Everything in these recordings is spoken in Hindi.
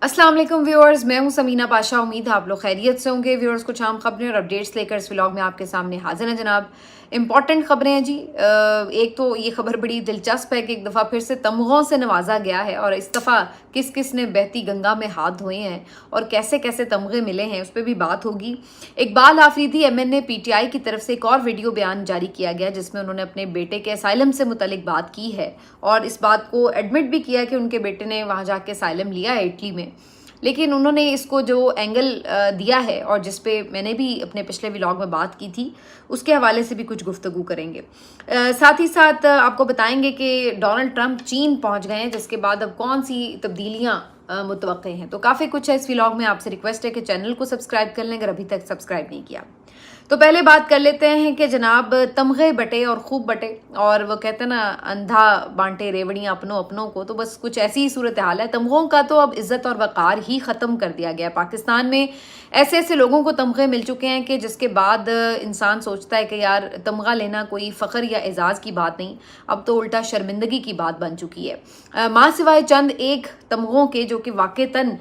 अस्सलाम वालेकुम व्यूअर्स, मैं हूं समीना पाशा। उम्मीद है आप लोग खैरियत से होंगे। व्यूअर्स, कुछ आम खबरें और अपडेट्स लेकर इस व्लॉग में आपके सामने हाजिर हैं जनाब। इंपॉर्टेंट खबरें हैं जी। एक तो ये खबर बड़ी दिलचस्प है कि एक दफ़ा फिर से तमगों से नवाजा गया है और इस दफ़ा किस किस ने बहती गंगा में हाथ धोए हैं और कैसे कैसे तमगे मिले हैं उस पर भी बात होगी। इकबाल आफरीदी MNA PTI की तरफ से एक और वीडियो बयान जारी किया गया जिसमें उन्होंने अपने बेटे के असाइलम से मुतलिक बात की है और इस बात को एडमिट भी किया कि उनके बेटे ने वहाँ जाके असाइलम लिया है इटली में। लेकिन उन्होंने इसको जो एंगल दिया है और जिस पे मैंने भी अपने पिछले व्लॉग में बात की थी उसके हवाले से भी कुछ गुफ्तगू करेंगे। साथ ही साथ आपको बताएंगे कि डोनाल्ड ट्रंप चीन पहुंच गए हैं जिसके बाद अब कौन सी तब्दीलियां मुतवक्के हैं। तो काफ़ी कुछ है इस व्लॉग में। आपसे रिक्वेस्ट है कि चैनल को सब्सक्राइब कर लें अगर अभी तक सब्सक्राइब नहीं किया। तो पहले बात कर लेते हैं कि जनाब तमगे बटे और खूब बटे, और वो कहते हैं ना अंधा बांटे रेवड़ियाँ अपनों अपनों को। तो बस कुछ ऐसी ही सूरत हाल है। तमगों का तो अब इज्जत और वक़ार ही ख़त्म कर दिया गया। पाकिस्तान में ऐसे ऐसे लोगों को तमगे मिल चुके हैं कि जिसके बाद इंसान सोचता है कि यार तमगा लेना कोई फ़ख्र या एजाज़ की बात नहीं, अब तो उल्टा शर्मिंदगी की बात बन चुकी है। माँ सिवाय चंद एक तमगों के जो कि वाक़तन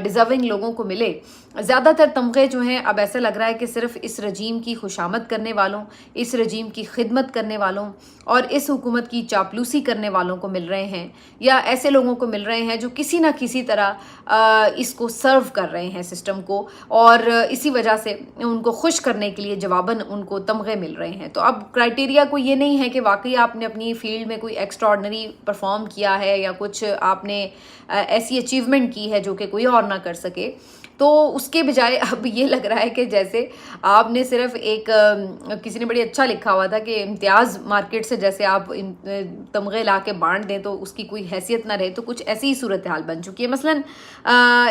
डिज़र्विंग लोगों को मिले, ज़्यादातर तमगे जो हैं अब ऐसा लग रहा है कि सिर्फ इस रजीम की खुशामद करने वालों, इस रजीम की खिदमत करने वालों और इस हुकूमत की चापलूसी करने वालों को मिल रहे हैं, या ऐसे लोगों को मिल रहे हैं जो किसी ना किसी तरह इसको सर्व कर रहे हैं सिस्टम को, और इसी वजह से उनको खुश करने के लिए जवाबन उनको तमगे मिल रहे हैं। तो अब क्राइटेरिया कोई ये नहीं है कि वाकई आपने अपनी फील्ड में कोई एक्स्ट्राऑर्डिनरी परफॉर्म किया है या कुछ आपने ऐसी अचीवमेंट की है जो कि कोई और ना कर सके। तो उसके बजाय अब ये लग रहा है कि जैसे आपने सिर्फ एक किसी ने बड़ी अच्छा लिखा हुआ था कि इम्तियाज़ मार्केट से जैसे आप तमगे ला के बांट दें तो उसकी कोई हैसियत ना रहे। तो कुछ ऐसी ही सूरत हाल बन चुकी है। मसलन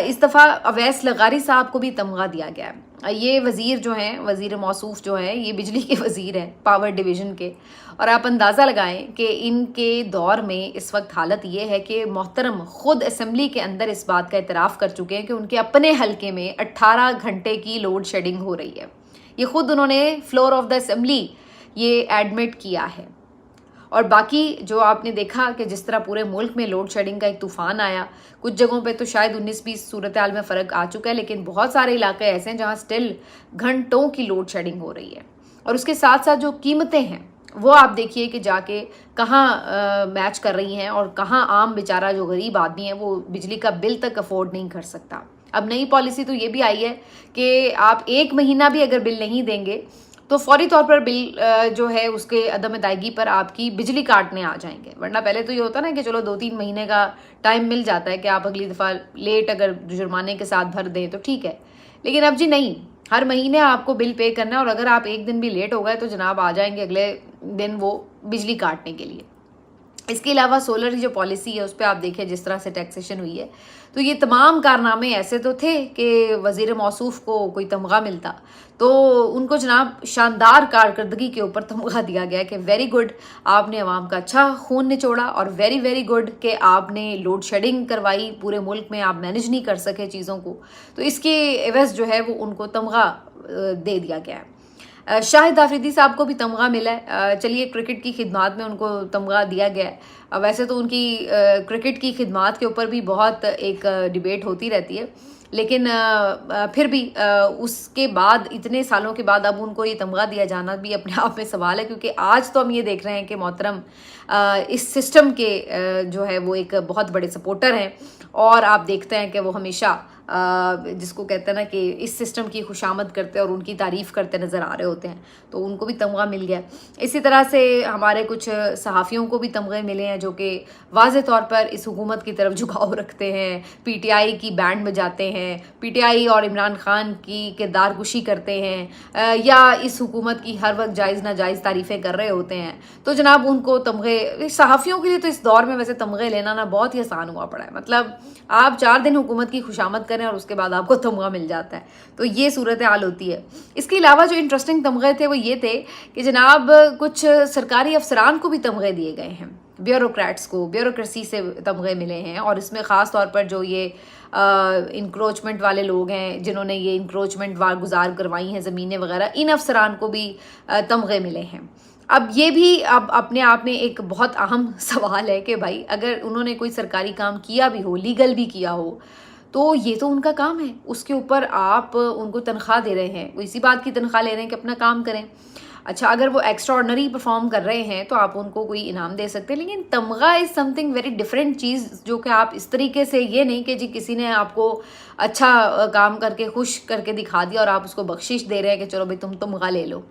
इस दफ़ा अवैस लगारी साहब को भी तमगा दिया गया है। ये वज़ीर जो हैं, वज़ीर मौसूफ़ जो हैं, ये बिजली के वज़ीर हैं, पावर डिवीज़न के। और आप अंदाज़ा लगाएं कि इनके दौर में इस वक्त हालत ये है कि मोहतरम ख़ुद असम्बली के अंदर इस बात का इतराफ़ कर चुके हैं कि उनके अपने हल्के में 18 घंटे की लोड शेडिंग हो रही है। ये ख़ुद उन्होंने फ्लोर ऑफ द असम्बली ये एडमिट किया है। और बाकी जो आपने देखा कि जिस तरह पूरे मुल्क में लोड शेडिंग का एक तूफ़ान आया, कुछ जगहों पे तो शायद 19-20 सूरत हाल में फ़र्क आ चुका है, लेकिन बहुत सारे इलाके ऐसे हैं जहाँ स्टिल घंटों की लोड शेडिंग हो रही है। और उसके साथ साथ जो कीमतें हैं वो आप देखिए कि जाके कहाँ मैच कर रही हैं और कहाँ आम बेचारा जो गरीब आदमी है वो बिजली का बिल तक अफोर्ड नहीं कर सकता। अब नई पॉलिसी तो ये भी आई है कि आप 1 महीना भी अगर बिल नहीं देंगे तो फौरी तौर पर बिल जो है उसके अदम अदायगी पर आपकी बिजली काटने आ जाएंगे। वरना पहले तो ये होता ना कि चलो 2-3 महीने का टाइम मिल जाता है कि आप अगली दफ़ा लेट अगर जुर्माने के साथ भर दें तो ठीक है, लेकिन अब जी नहीं, हर महीने आपको बिल पे करना है और अगर आप एक दिन भी लेट हो गए तो जनाब आ जाएंगे अगले दिन वो बिजली काटने के लिए। इसके अलावा सोलर की जो पॉलिसी है उस पर आप देखें जिस तरह से टैक्सेशन हुई है, तो ये तमाम कारनामे ऐसे तो थे कि वज़ीर मौसूफ़ को कोई तमगा मिलता तो उनको जनाब शानदार कारकर्दगी के ऊपर तमगा दिया गया कि वेरी गुड, आपने अवाम का अच्छा खून निचोड़ा, और वेरी वेरी गुड कि आपने लोड शेडिंग करवाई, पूरे मुल्क में आप मैनेज नहीं कर सके चीज़ों को, तो इसके एवज़ जो है वो उनको तमगा दे दिया गया है। शाहिद आफरीदी साहब को भी तमगा मिला है। चलिए, क्रिकेट की खिदमात में उनको तमगा दिया गया है। वैसे तो उनकी क्रिकेट की खिदमात के ऊपर भी बहुत एक डिबेट होती रहती है, लेकिन फिर भी उसके बाद इतने सालों के बाद अब उनको ये तमगा दिया जाना भी अपने आप में सवाल है, क्योंकि आज तो हम ये देख रहे हैं कि मोहतरम इस सिस्टम के जो है वो एक बहुत बड़े सपोर्टर हैं, और आप देखते हैं कि वो हमेशा जिसको कहते हैं ना कि इस सिस्टम की खुशामद करते और उनकी तारीफ़ करते नज़र आ रहे होते हैं, तो उनको भी तमगा मिल गया। इसी तरह से हमारे कुछ सहाफ़ियों को भी तमगे मिले हैं जो कि वाज़े तौर पर इस हुकूमत की तरफ झुकाव रखते हैं, PTI की बैंड में जाते हैं, PTI और इमरान खान की किरदार कुशी करते हैं, या इस हुकूमत की हर वक्त जायज़ नाजायज़ तारीफ़ें कर रहे होते हैं। तो जनाब उनको तमगे, सहाफ़ियों के लिए तो इस दौर में वैसे तमगे लेना ना बहुत ही आसान हुआ पड़ा है। मतलब आप 4 दिन हुकूमत की खुशामद करें और उसके बाद आपको तमगा मिल जाता है, तो ये सूरत हाल होती है। इसके अलावा जो इंटरेस्टिंग तमगे थे वो ये थे कि जनाब कुछ सरकारी अफसरान को भी तमगे दिए गए हैं, ब्यूरोक्रेट्स को, ब्यूरोक्रेसी से तमगे मिले हैं, और इसमें ख़ास तौर पर जो ये इंक्रोचमेंट वाले लोग हैं जिन्होंने ये इंक्रोचमेंट वार गुजार करवाई हैं ज़मीनें वगैरह, इन अफसरान को भी तमगे मिले हैं। अब ये भी अब अपने आप में एक बहुत अहम सवाल है कि भाई अगर उन्होंने कोई सरकारी काम किया भी हो, लीगल भी किया हो, तो ये तो उनका काम है, उसके ऊपर आप उनको तनख्वाह दे रहे हैं, वो इसी बात की तनख्वाह ले रहे हैं कि अपना काम करें। अच्छा, अगर वो एक्स्ट्रा ऑर्डनरी परफॉर्म कर रहे हैं तो आप उनको कोई इनाम दे सकते हैं, लेकिन तमगा इज़ समथिंग वेरी डिफरेंट चीज़, जो कि आप इस तरीके से, ये नहीं कि जी किसी ने आपको अच्छा काम करके खुश करके दिखा दिया और आप उसको बख्शिश दे रहे हैं कि चलो भाई तुम तमगा ले लो।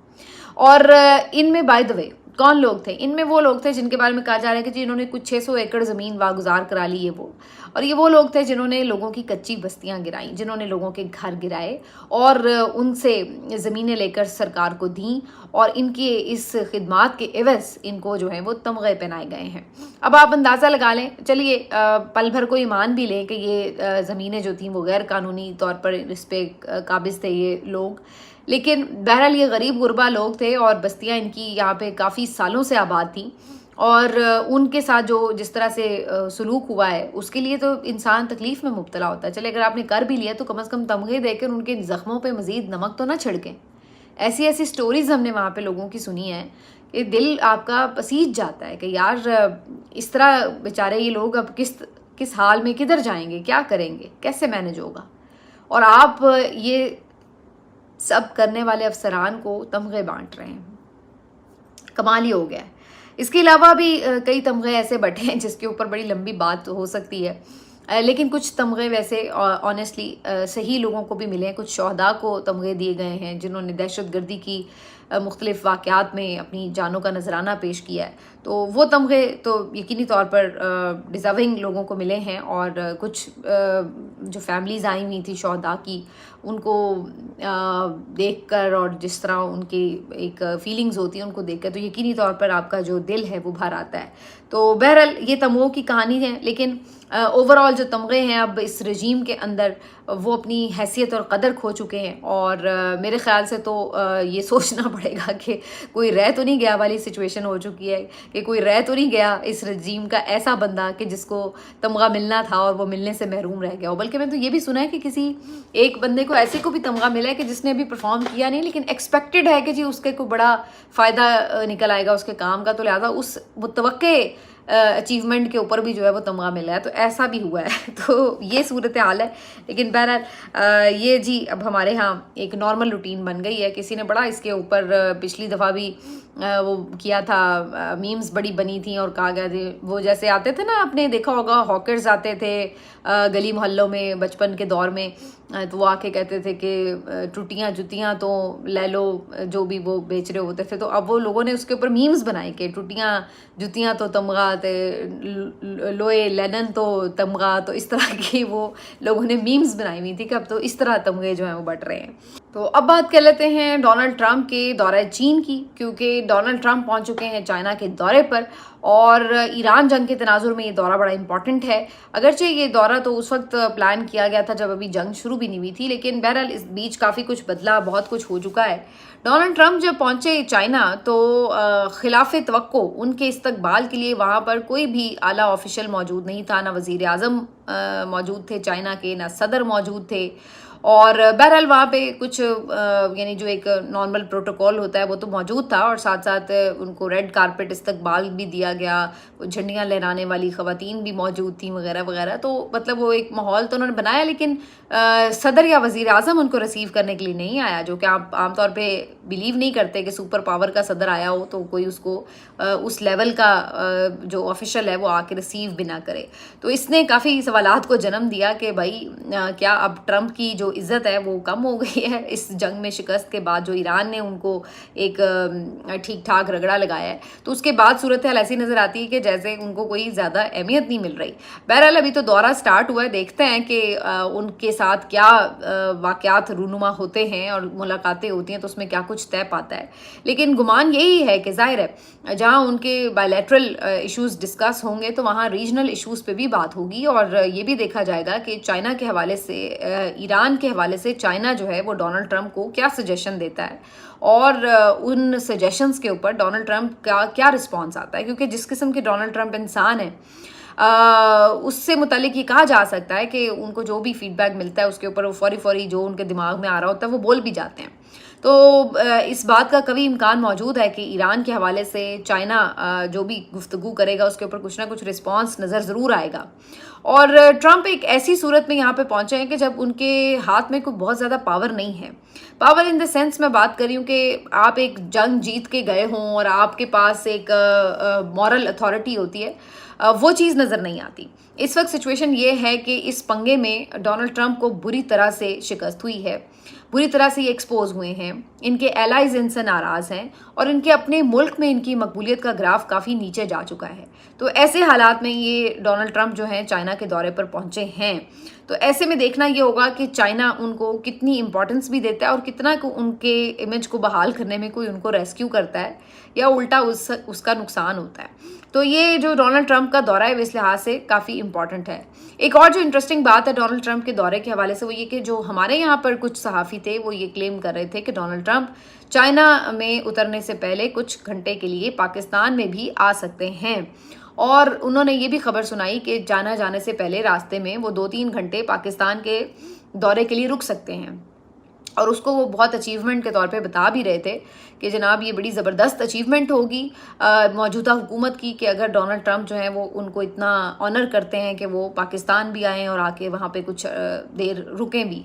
और इनमें बाय द वे कौन लोग थे, इनमें वो लोग थे जिनके बारे में कहा जा रहा है कि जी इन्होंने कुछ 600 एकड़ ज़मीन वागुजार करा ली है वो, और ये वो लोग थे जिन्होंने लोगों की कच्ची बस्तियां गिराई, जिन्होंने लोगों के घर गिराए और उनसे ज़मीनें लेकर सरकार को दी, और इनकी इस खिदमात के एवज़ इनको जो है वो तमगे पहनाए गए हैं। अब आप अंदाज़ा लगा लें, चलिए पल भर को ईमान भी लें कि ये ज़मीनें जो थी वो गैर कानूनी तौर पर इस पर काबिज़ थे ये लोग, लेकिन बहरहाल ये गरीब गुरबा लोग थे और बस्तियां इनकी यहाँ पे काफ़ी सालों से आबाद थी, और उनके साथ जो जिस तरह से सलूक हुआ है उसके लिए तो इंसान तकलीफ़ में मुब्तला होता है। चले अगर आपने कर भी लिया तो कम से कम तमगे देकर उनके ज़ख्मों पे मज़ीद नमक तो ना छिड़कें। ऐसी ऐसी स्टोरीज़ हमने वहाँ पे लोगों की सुनी है कि दिल आपका पसीज जाता है कि यार इस तरह बेचारे ये लोग अब किस हाल में किधर जाएंगे, क्या करेंगे, कैसे मैनेज होगा, और आप ये सब करने वाले अफसरान को तमगे बांट रहे हैं। कमाल ही हो गया है। इसके अलावा भी कई तमगे ऐसे बटे हैं जिसके ऊपर बड़ी लंबी बात हो सकती है, लेकिन कुछ तमगे वैसे ऑनेस्टली सही लोगों को भी मिले हैं। कुछ शहदा को तमगे दिए गए हैं जिन्होंने दहशतगर्दी की मुख्तलिफ वाक़यात में अपनी जानों का नजराना पेश किया है, तो वो तमगे तो यकीनी तौर पर डिज़र्विंग लोगों को मिले हैं। और कुछ जो फैमिलीज़ आई हुई थी शहदा की, उनको देखकर और जिस तरह उनकी एक फीलिंग्स होती हैं उनको देखकर तो यकीनी तौर पर आपका जो दिल है वो भर आता है। तो बहरहाल ये तमगों की कहानी है, लेकिन ओवरऑल जो तमगे हैं अब इस रजीम के अंदर वो अपनी हैसियत और कदर खो चुके हैं, और मेरे ख़्याल से तो ये सोचना पड़ेगा कि कोई रह तो नहीं गया वाली सिचुएशन हो चुकी है, कि कोई रह तो नहीं गया इस रजीम का ऐसा बंदा कि जिसको तमगा मिलना था और वो मिलने से महरूम रह गया हो। बल्कि मैं तो ये भी सुना है कि किसी एक बंदे को ऐसे को भी तमगा मिला है कि जिसने अभी परफॉर्म किया नहीं, लेकिन एक्सपेक्टेड है कि जी उसके को बड़ा फ़ायदा निकल आएगा उसके काम का, तो लिहाजा उस मुतवक्के अचीवमेंट के ऊपर भी जो है वो तमगा मिला है। तो ऐसा भी हुआ है। तो ये सूरत हाल है, लेकिन बहरहाल ये जी अब हमारे यहाँ एक नॉर्मल रूटीन बन गई है। किसी ने बड़ा इसके ऊपर पिछली दफ़ा भी वो किया था, मीम्स बड़ी बनी थी और कहा गया थे, वो जैसे आते थे ना, आपने देखा होगा हॉकर्स आते थे गली मोहल्लों में बचपन के दौर में, तो वो आके कहते थे कि टूटियाँ जुतियाँ तो ले लो, जो भी वो बेच रहे होते थे। तो अब वो लोगों ने उसके ऊपर मीम्स बनाए कि टूटियाँ जुतियाँ तो तमगा ते, लोए लेनन तो तमगा, तो इस तरह की वो लोगों ने मीम्स बनाई हुई थी कि अब तो इस तरह तमगे जो हैं वो बट रहे हैं। तो अब बात कर लेते हैं डोनाल्ड ट्रंप के दौरे चीन की, क्योंकि डोनाल्ड ट्रंप पहुंच चुके हैं चाइना के दौरे पर, और ईरान जंग के तनाजुर में ये दौरा बड़ा इंपॉर्टेंट है। अगरचे ये दौरा तो उस वक्त प्लान किया गया था जब अभी जंग शुरू भी नहीं हुई थी, लेकिन बहरहाल इस बीच काफ़ी कुछ बदला, बहुत कुछ हो चुका है। डोनाल्ड ट्रंप जब पहुंचे चाइना तो खिलाफ तवक्को उनके इस्तकबाल के लिए वहाँ पर कोई भी आला ऑफिशियल मौजूद नहीं था, ना वज़ीर आज़म मौजूद थे चाइना के, ना सदर मौजूद थे। और बहरहाल वहाँ पे कुछ यानी जो एक नॉर्मल प्रोटोकॉल होता है वो तो मौजूद था, और साथ साथ उनको रेड कारपेट इस्तकबाल भी दिया गया, झंडियाँ लहराने वाली ख़वातीन भी मौजूद थी वगैरह वगैरह। तो मतलब वो एक माहौल तो उन्होंने बनाया, लेकिन सदर या वज़ीर आज़म उनको रिसीव करने के लिए नहीं आया, जो कि आप आमतौर पे बिलीव नहीं करते कि सुपर पावर का सदर आया हो तो कोई उसको उस लेवल का जो ऑफिशियल है वो आके रिसीव भी ना करे। तो इसने काफ़ी सवालात को जन्म दिया कि भाई क्या अब ट्रंप की जो इज़्ज़त है वो कम हो गई है इस जंग में शिकस्त के बाद, जो ईरान ने उनको एक ठीक ठाक रगड़ा लगाया है। तो उसके बाद सूरत हाल ऐसी नज़र आती है कि जैसे उनको कोई ज़्यादा अहमियत नहीं मिल रही। बहरहाल अभी तो दौरा स्टार्ट हुआ है, देखते हैं कि उनके साथ क्या वाक़यात रूनुमा होते हैं और मुलाकातें होती हैं तो उसमें क्या कुछ तय पाता है। लेकिन गुमान यही है कि ज़ाहिर है जहाँ उनके बायलैटरल इश्यूज़ डिस्कस होंगे तो वहाँ रीजनल इश्यूज़ पे भी बात होगी, और ये भी देखा जाएगा कि चाइना के हवाले से, ईरान के हवाले से चाइना जो है वो डोनाल्ड ट्रंप को क्या सजेशन देता है, और उन सजेशंस के ऊपर डोनाल्ड ट्रंप का क्या रिस्पॉन्स आता है। क्योंकि जिस किस्म के डोनाल्ड ट्रंप इंसान है उससे मुतालिक ये कहा जा सकता है कि उनको जो भी फीडबैक मिलता है उसके ऊपर वो फौरी जो उनके दिमाग में आ रहा होता है वो बोल भी जाते हैं। तो इस बात का कभी इम्कान मौजूद है कि ईरान के हवाले से चाइना जो भी गुफ्तगू करेगा उसके ऊपर कुछ ना कुछ रिस्पॉन्स नज़र ज़रूर आएगा। और ट्रंप एक ऐसी सूरत में यहाँ पे पहुंचे हैं कि जब उनके हाथ में कोई बहुत ज़्यादा पावर नहीं है। पावर इन द सेंस मैं बात कर रही हूँ कि आप एक जंग जीत के गए हों और आपके पास एक मॉरल अथॉरिटी होती है, वो चीज़ नज़र नहीं आती। इस वक्त सिचुएशन ये है कि इस पंगे में डोनाल्ड ट्रंप को बुरी तरह से शिकस्त हुई है, बुरी तरह से ये एक्सपोज हुए हैं, इनके एलाइज इनसे नाराज़ हैं और इनके अपने मुल्क में इनकी मकबूलियत का ग्राफ काफ़ी नीचे जा चुका है। तो ऐसे हालात में ये डोनाल्ड ट्रंप जो हैं चाइना के दौरे पर पहुंचे हैं। तो ऐसे में देखना ये होगा कि चाइना उनको कितनी इंपॉर्टेंस भी देता है और कितना को उनके इमेज को बहाल करने में कोई उनको रेस्क्यू करता है या उल्टा उसका नुकसान होता है। तो ये जो डोनाल्ड ट्रंप का दौरा है इस लिहाज से काफ़ी इंपॉर्टेंट है। एक और जो इंटरेस्टिंग बात है डोनाल्ड ट्रंप के दौरे के हवाले से वो ये कि जो हमारे यहाँ पर कुछ सहाफ़ी थे वो ये क्लेम कर रहे थे कि डोनाल्ड ट्रंप चाइना में उतरने से पहले कुछ घंटे के लिए पाकिस्तान में भी आ सकते हैं। और उन्होंने ये भी खबर सुनाई कि चाइना जाने से पहले रास्ते में वो 2-3 घंटे पाकिस्तान के दौरे के लिए रुक सकते हैं। और उसको वो बहुत अचीवमेंट के तौर पे बता भी रहे थे कि जनाब ये बड़ी ज़बरदस्त अचीवमेंट होगी मौजूदा हुकूमत की कि अगर डोनाल्ड ट्रंप जो है वो उनको इतना ऑनर करते हैं कि वो पाकिस्तान भी आएँ और आके वहाँ पे कुछ देर रुकें भी।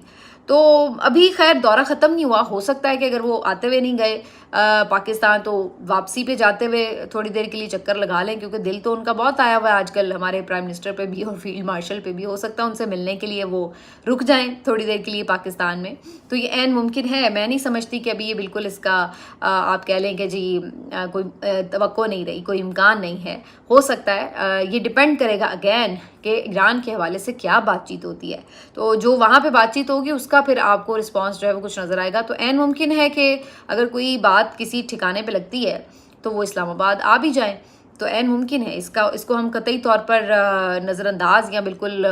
तो अभी खैर दौरा ख़त्म नहीं हुआ, हो सकता है कि अगर वो आते हुए नहीं गए पाकिस्तान तो वापसी पे जाते हुए थोड़ी देर के लिए चक्कर लगा लें, क्योंकि दिल तो उनका बहुत आया हुआ है आजकल हमारे प्राइम मिनिस्टर पे भी और फील्ड मार्शल पे भी। हो सकता है उनसे मिलने के लिए वो रुक जाएं थोड़ी देर के लिए पाकिस्तान में। तो ये ऐन मुमकिन है। मैं नहीं समझती कि अभी ये बिल्कुल इसका आप कह लें कि जी कोई तवक्को नहीं रही, कोई इम्कान नहीं है। हो सकता है ये डिपेंड करेगा अगेन कि ईरान के हवाले से क्या बातचीत होती है। तो जो वहाँ पे बातचीत होगी उसका फिर आपको रिस्पांस जो है वो कुछ नज़र आएगा। तो ऐन मुमकिन है कि अगर कोई बात किसी ठिकाने पे लगती है तो वो इस्लामाबाद आ भी जाए। तो ऐन मुमकिन है, इसको हम कतई तौर पर नज़रअंदाज या बिल्कुल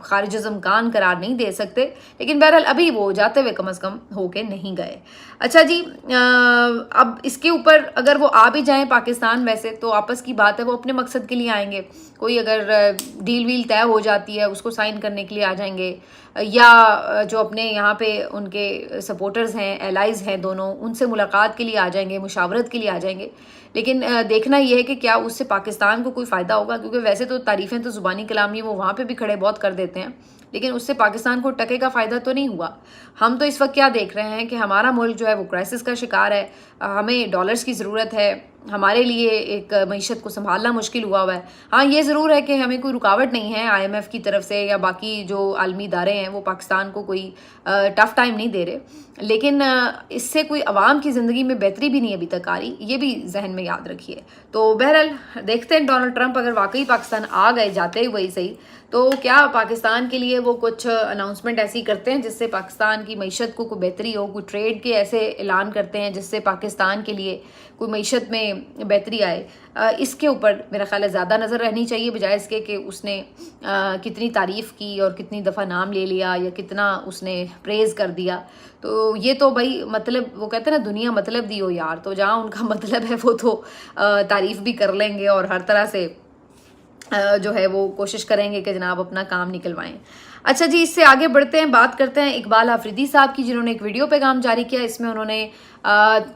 खारिज इम्कान करार नहीं दे सकते। लेकिन बहरहाल अभी वो जाते हुए कम से कम होके नहीं गए। अच्छा जी, अब इसके ऊपर अगर वो आ भी जाएं पाकिस्तान, वैसे तो आपस की बात है, वो अपने मकसद के लिए आएंगे। कोई अगर डील वील तय हो जाती है उसको साइन करने के लिए आ जाएंगे, या जो अपने यहाँ पे उनके सपोर्टर्स हैं, एलाइज हैं दोनों, उनसे मुलाकात के लिए आ जाएंगे, मुशावरत के लिए आ जाएंगे। लेकिन देखना यह है कि क्या उससे पाकिस्तान को कोई फ़ायदा होगा, क्योंकि वैसे तो तारीफ़ें तो ज़ुबानी कलाम ही वो वहाँ पे भी खड़े बहुत कर देते हैं, लेकिन उससे पाकिस्तान को टके का फ़ायदा तो नहीं हुआ। हम तो इस वक्त क्या देख रहे हैं कि हमारा मुल्क जो है वो क्राइसिस का शिकार है, हमें डॉलर्स की ज़रूरत है, हमारे लिए एक मईशत को संभालना मुश्किल हुआ है। हाँ, ये ज़रूर है कि हमें कोई रुकावट नहीं है IMF की तरफ से या बाकी जो आलमी इदारे हैं वो पाकिस्तान को कोई टफ़ टाइम नहीं दे रहे, लेकिन इससे कोई अवाम की ज़िंदगी में बेहतरी भी नहीं अभी तक आ रही, ये भी जहन में याद रखिए। तो बहरहाल देखते हैं डोनाल्ड ट्रंप अगर वाकई पाकिस्तान आ गए जाते हुए ही सही, तो क्या पाकिस्तान के लिए वो कुछ अनाउंसमेंट ऐसी करते हैं जिससे पाकिस्तान की मईशत को कोई बेहतरी हो, कोई ट्रेड के ऐसे ऐलान करते हैं जिससे पाकिस्तान के लिए कोई मईशत में बेहतरी आए। इसके ऊपर मेरा ख्याल है ज़्यादा नज़र रहनी चाहिए, बजाय इसके कि उसने कितनी तारीफ़ की और कितनी दफ़ा नाम ले लिया या कितना उसने प्रेज़ कर दिया। तो ये तो भाई मतलब वो कहते हैं ना, दुनिया मतलब दी हो यार, तो जहाँ उनका मतलब है वो तो तारीफ़ भी कर लेंगे और हर तरह से जो है वो कोशिश करेंगे कि जनाब अपना काम निकलवाएं। अच्छा जी, इससे आगे बढ़ते हैं, बात करते हैं इकबाल आफरीदी साहब की, जिन्होंने एक वीडियो पैगाम जारी किया। इसमें उन्होंने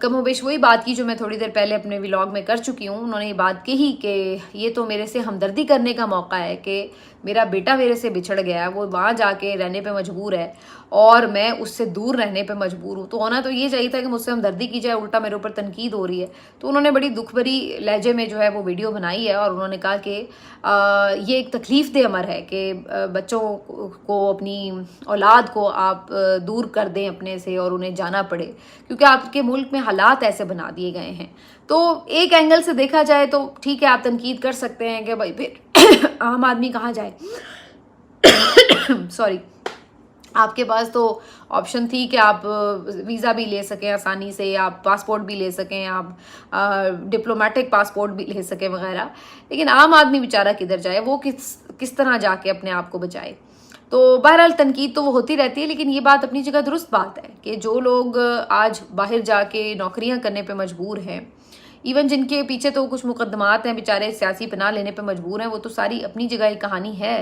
कमोबेश वही बात की जो मैं थोड़ी देर पहले अपने व्लॉग में कर चुकी हूँ। उन्होंने ये बात कही कि ये तो मेरे से हमदर्दी करने का मौका है कि मेरा बेटा मेरे से बिछड़ गया है, वो वहाँ जाके रहने पे मजबूर है और मैं उससे दूर रहने पे मजबूर हूँ। तो होना तो ये चाहिए था कि मुझसे हमदर्दी की जाए, उल्टा मेरे ऊपर तनकीद हो रही है। तो उन्होंने बड़ी दुख भरी लहजे में जो है वो वीडियो बनाई है और उन्होंने कहा कि ये एक तकलीफ़ दे अमर है कि बच्चों को, अपनी औलाद को आप दूर कर दें अपने से और उन्हें जाना पड़े, क्योंकि आपके मुल्क में हालात ऐसे बना दिए गए हैं। तो एक एंगल से देखा जाए तो ठीक है, आप तनकीद कर सकते हैं कि भाई फिर आम आदमी कहाँ जाए सॉरी, आपके पास तो ऑप्शन थी कि आप वीज़ा भी ले सकें आसानी से, आप पासपोर्ट भी ले सकें, आप डिप्लोमेटिक पासपोर्ट भी ले सकें वगैरह, लेकिन आम आदमी बेचारा किधर जाए, वो किस तरह जाके अपने आप को बचाए। तो बहरहाल तनकीद तो वो होती रहती है, लेकिन ये बात अपनी जगह दुरुस्त बात है कि जो लोग आज बाहर जाके नौकरियां करने पे मजबूर हैं, इवन जिनके पीछे तो कुछ मुकदमात हैं, बेचारे सियासी पनाह लेने पे मजबूर हैं, वो तो सारी अपनी जगह एक कहानी है।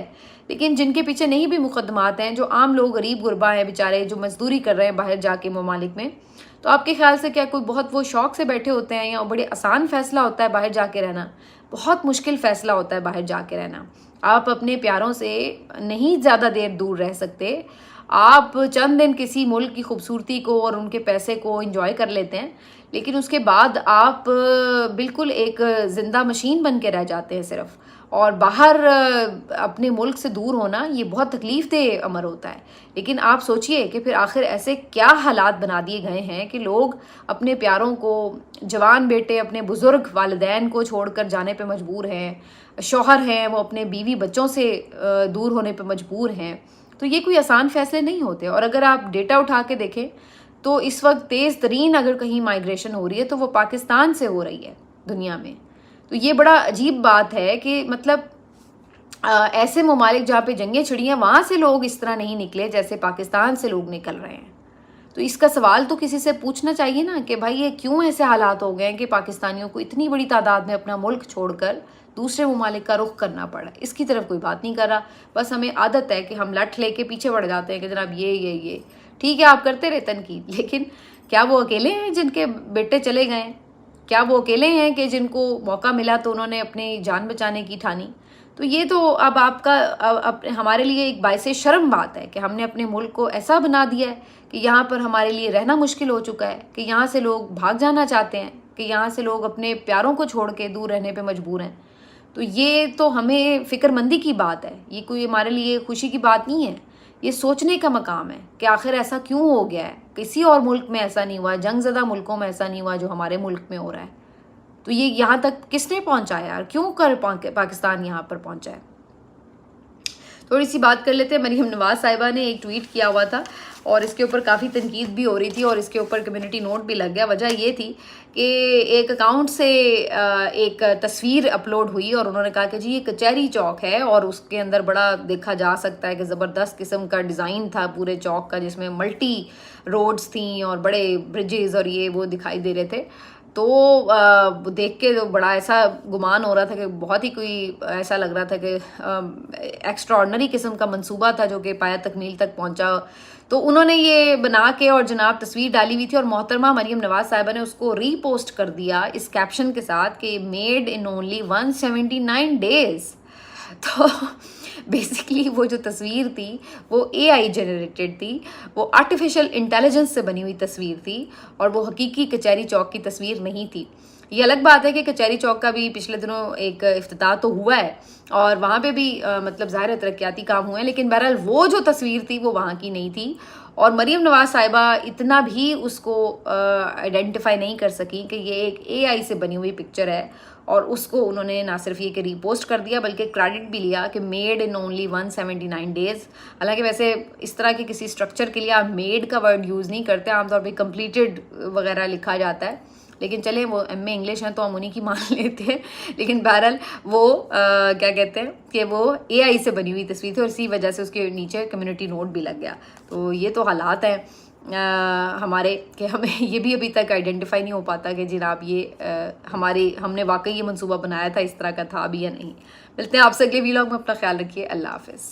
लेकिन जिनके पीछे नहीं भी मुकदमात हैं, जो आम लोग गरीब गुरबा हैं बेचारे, जो मजदूरी कर रहे हैं बाहर जाके ममालिक में, तो आपके ख्याल से क्या कोई बहुत वो शौक से बैठे होते हैं या बड़े आसान फैसला होता है बाहर जाके रहना? बहुत मुश्किल फैसला होता है बाहर जाके रहना। आप अपने प्यारों से नहीं ज़्यादा देर दूर रह सकते। आप चंद दिन किसी मुल्क की खूबसूरती को और उनके पैसे को एंजॉय कर लेते हैं, लेकिन उसके बाद आप बिल्कुल एक ज़िंदा मशीन बन के रह जाते हैं सिर्फ। और बाहर अपने मुल्क से दूर होना ये बहुत तकलीफ दे अमर होता है। लेकिन आप सोचिए कि फिर आखिर ऐसे क्या हालात बना दिए गए हैं कि लोग अपने प्यारों को, जवान बेटे अपने बुज़ुर्ग वालिदैन को छोड़कर जाने पे मजबूर हैं, शौहर हैं वो अपने बीवी बच्चों से दूर होने पे मजबूर हैं। तो ये कोई आसान फैसले नहीं होते। और अगर आप डेटा उठा के देखें तो इस वक्त तेज़ तरीन अगर कहीं माइग्रेशन हो रही है तो वो पाकिस्तान से हो रही है दुनिया में। तो ये बड़ा अजीब बात है कि मतलब ऐसे ममालिक जहाँ पे जंगें छिड़ी हैं वहाँ से लोग इस तरह नहीं निकले जैसे पाकिस्तान से लोग निकल रहे हैं। तो इसका सवाल तो किसी से पूछना चाहिए ना कि भाई ये क्यों ऐसे हालात हो गए हैं कि पाकिस्तानियों को इतनी बड़ी तादाद में अपना मुल्क छोड़कर दूसरे ममालिक का रुख करना पड़ा। इसकी तरफ कोई बात नहीं कर रहा। बस हमें आदत है कि हम लठ लेके पीछे बढ़ जाते हैं कि जनाब ये ठीक है, आप करते रहे तनकीद, लेकिन क्या वो अकेले हैं जिनके बेटे चले गए? क्या वो अकेले हैं कि जिनको मौका मिला तो उन्होंने अपनी जान बचाने की ठानी? तो ये तो अब आपका हमारे लिए एक बाइसे शर्म बात है कि हमने अपने मुल्क को ऐसा बना दिया है कि यहाँ पर हमारे लिए रहना मुश्किल हो चुका है, कि यहाँ से लोग भाग जाना चाहते हैं, कि यहाँ से लोग अपने प्यारों को छोड़ के दूर रहने पे मजबूर हैं। तो ये तो हमें फ़िक्रमंदी की बात है, ये कोई हमारे लिए खुशी की बात नहीं है। ये सोचने का मकाम है कि आखिर ऐसा क्यों हो गया है। किसी और मुल्क में ऐसा नहीं हुआ, जंगज़दा मुल्कों में ऐसा नहीं हुआ जो हमारे मुल्क में हो रहा है। तो ये यहाँ तक किसने पहुँचाया यार? क्यों कर पाकिस्तान यहाँ पर पहुँचा है? थोड़ी सी बात कर लेते हैं। मरीम नवाज साहिबा ने एक ट्वीट किया हुआ था और इसके ऊपर काफ़ी तनकीद भी हो रही थी और इसके ऊपर कम्युनिटी नोट भी लग गया। वजह ये थी कि एक अकाउंट से एक तस्वीर अपलोड हुई और उन्होंने कहा कि जी ये कचहरी चौक है और उसके अंदर बड़ा देखा जा सकता है कि ज़बरदस्त किस्म का डिज़ाइन था पूरे चौक का, जिसमें मल्टी रोड्स थी और बड़े ब्रिजेस और ये वो दिखाई दे रहे थे। तो देख के तो बड़ा ऐसा गुमान हो रहा था कि बहुत ही कोई ऐसा लग रहा था कि एक्स्ट्राऑर्डनरी किस्म का मंसूबा था जो कि पाया तकमील तक पहुंचा। तो उन्होंने ये बना के और जनाब तस्वीर डाली हुई थी और मोहतरमा मरीम नवाज साहिबा ने उसको रीपोस्ट कर दिया इस कैप्शन के साथ कि मेड इन ओनली 179 डेज। तो बेसिकली वो जो तस्वीर थी वो AI जनरेटेड थी, वो आर्टिफिशियल इंटेलिजेंस से बनी हुई तस्वीर थी और वो हकीकी कचहरी चौक की तस्वीर नहीं थी। ये अलग बात है कि कचहरी चौक का भी पिछले दिनों एक इफ्तिताह तो हुआ है और वहाँ पे भी मतलब ज़ाहिर है तरक्याती काम हुए हैं, लेकिन बहरहाल वो जो तस्वीर थी वो वहाँ की नहीं थी। और मरीम नवाज साहिबा इतना भी उसको आइडेंटिफाई नहीं कर सकी कि ये एक AI से बनी हुई पिक्चर है और उसको उन्होंने ना सिर्फ ये कि रीपोस्ट कर दिया बल्कि क्रेडिट भी लिया कि मेड इन ओनली 179 डेज़। हालांकि वैसे इस तरह के किसी स्ट्रक्चर के लिए आप मेड का वर्ड यूज़ नहीं करते, आमतौर पे कंप्लीटेड वगैरह लिखा जाता है, लेकिन चले वो MA इंग्लिश हैं तो हम उन्हीं की मान लेते हैं। लेकिन बहरहाल वो क्या कहते हैं कि वो AI से बनी हुई तस्वीर थी और इसी वजह से उसके नीचे कम्युनिटी नोट भी लग गया। तो ये तो हालात हैं हमारे कि हमें ये भी अभी तक आइडेंटिफाई नहीं हो पाता कि जनाब ये हमने वाकई ये मंसूबा बनाया था, इस तरह का था भी या नहीं। मिलते हैं आपसे अगले वीलॉग में। अपना ख्याल रखिए। अल्लाह हाफ़िज़।